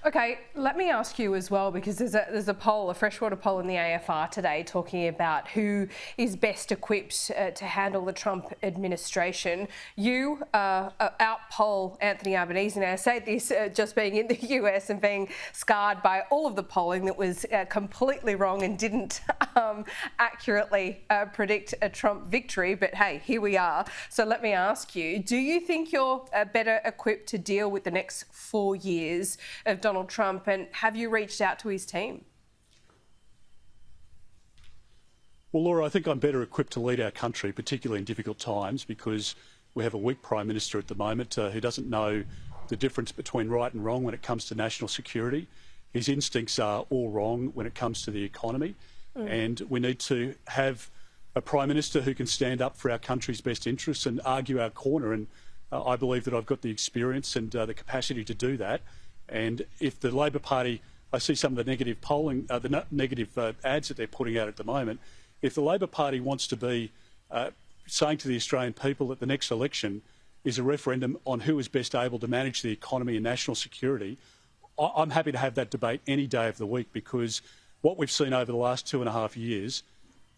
Okay, let me ask you as well, because there's a poll, a freshwater poll in the AFR today talking about who is best equipped to handle the Trump administration. You out-poll Anthony Albanese, and I say this just being in the US and being scarred by all of the polling that was completely wrong and didn't accurately predict a Trump victory, but hey, here we are. So let me ask you, do you think you're better equipped to deal with the next 4 years of Donald Trump, and have you reached out to his team? Well, Laura, I think I'm better equipped to lead our country, particularly in difficult times, because we have a weak Prime Minister at the moment who doesn't know the difference between right and wrong when it comes to national security. His instincts are all wrong when it comes to the economy, and we need to have a Prime Minister who can stand up for our country's best interests and argue our corner, and I believe that I've got the experience and the capacity to do that. And if the Labor Party, I see some of the negative polling, the negative ads that they're putting out at the moment, if the Labor Party wants to be saying to the Australian people that the next election is a referendum on who is best able to manage the economy and national security, I'm happy to have that debate any day of the week, because what we've seen over the last 2.5 years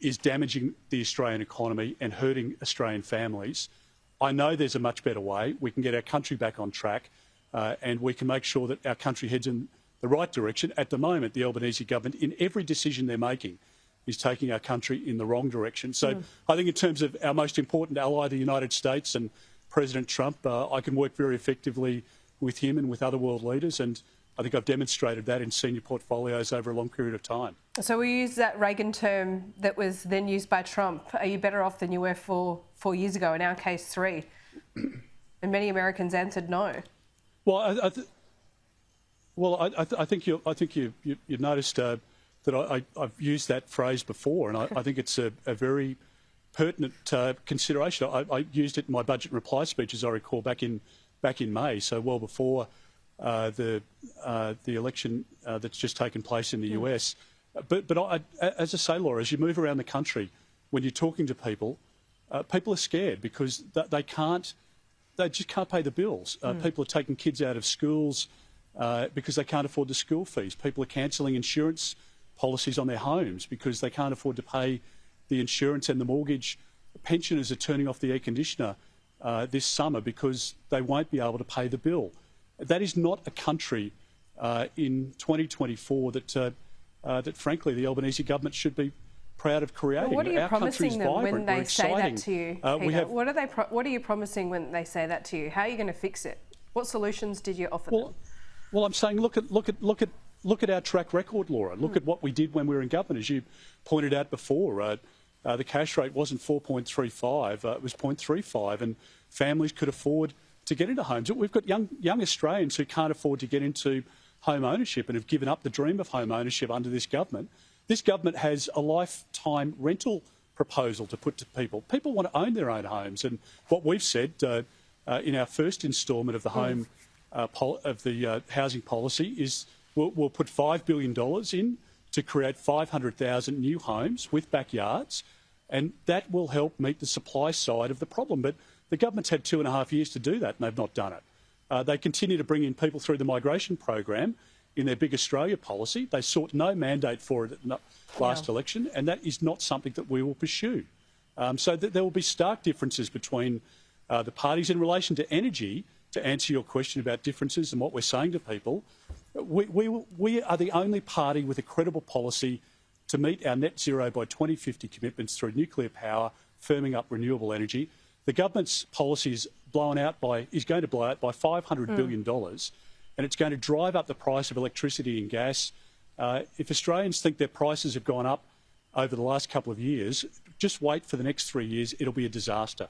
is damaging the Australian economy and hurting Australian families. I know there's a much better way. We can get our country back on track. And we can make sure that our country heads in the right direction. At the moment, the Albanese government, in every decision they're making, is taking our country in the wrong direction. So I think in terms of our most important ally, the United States and President Trump, I can work very effectively with him and with other world leaders, and I think I've demonstrated that in senior portfolios over a long period of time. So we use that Reagan term that was then used by Trump. Are you better off than you were 4 years ago, in our case 3? And many Americans answered no. Well, I think you noticed that I've used that phrase before, and I think it's a very pertinent consideration. I used it in my budget reply speech, as I recall, back in May, so well before the election that's just taken place in the US. But as I say, Laura, as you move around the country, when you're talking to people, people are scared because they just can't pay the bills. People are taking kids out of schools because they can't afford the school fees. People are cancelling insurance policies on their homes because they can't afford to pay the insurance and the mortgage. Pensioners are turning off the air conditioner this summer because they won't be able to pay the bill. That is not a country in 2024 that frankly, the Albanese government should be proud of creating. Well, what are you promising them when they say that to you, Peter? What are you promising when they say that to you? How are you going to fix it? What solutions did you offer them? Well, I'm saying look at our track record, Laura. Look at what we did when we were in government. As you pointed out before, the cash rate wasn't 4.35; it was 0.35, and families could afford to get into homes. We've got young Australians who can't afford to get into home ownership and have given up the dream of home ownership under this government. This government has a lifetime rental proposal to put to people. People want to own their own homes, and what we've said in our first instalment of the housing policy is we'll put $5 billion in to create 500,000 new homes with backyards, and that will help meet the supply side of the problem. But the government's had 2.5 years to do that, and they've not done it. They continue to bring in people through the migration program in their Big Australia policy. They sought no mandate for it at the last election, and that is not something that we will pursue. So there will be stark differences between the parties in relation to energy. To answer your question about differences and what we're saying to people, we are the only party with a credible policy to meet our net zero by 2050 commitments through nuclear power, firming up renewable energy. The government's policy is going to blow out by $500 billion, and it's going to drive up the price of electricity and gas. If Australians think their prices have gone up over the last couple of years, just wait for the next 3 years. It'll be a disaster.